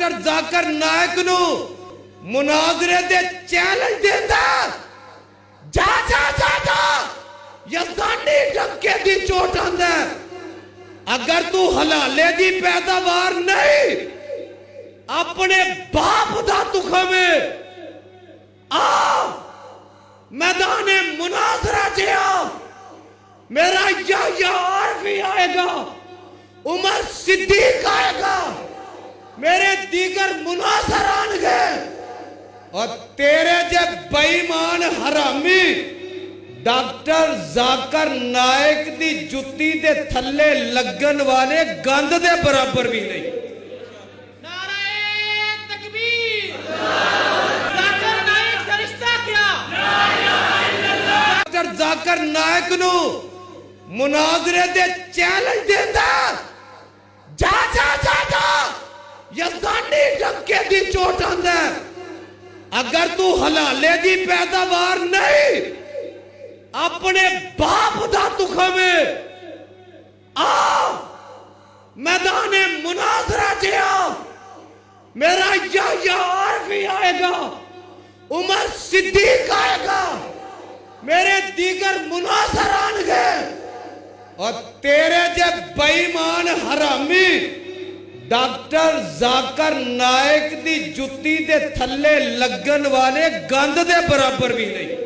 doctor Zakir Naik نو مناظرے دے challenge دیتا جا جا جا جا یزدانی ڈنکے دی چوٹ اندر اگر تو حلالے دی پیداوار نہیں اپنے باپ دا تخمے آ میدان مناظرہ جیا میرا یا عارفی آئے گا عمر صدیق آئے گا میرے دیگر مناظر آن گئے اور تیرے جب بیمان حرامی ڈاکٹر ذاکر نائک دی جتی دے تھلے لگن والے گند دے برابر بھی نہیں نعرہ تکبیر ذاکر نائک کا رشتہ کیا ڈاکٹر ذاکر نائک نو مناظرے دے چیلنج دیتا جا جا جا جا یزدانی ڈنکے دی چوٹ اندر اگر تو حلالے دی پیداوار نہیں اپنے باپ دا تخمے آ میدان مناظرہ جیا میرا یا عارفی آئے گا عمر صدیق آئے گا میرے دیگر مناظر آن گئے اور تیرے جب بیمان حرامی ڈاکٹر ذاکر نائک دی جتی دے تھلے لگن والے گند دے برابر بھی نہیں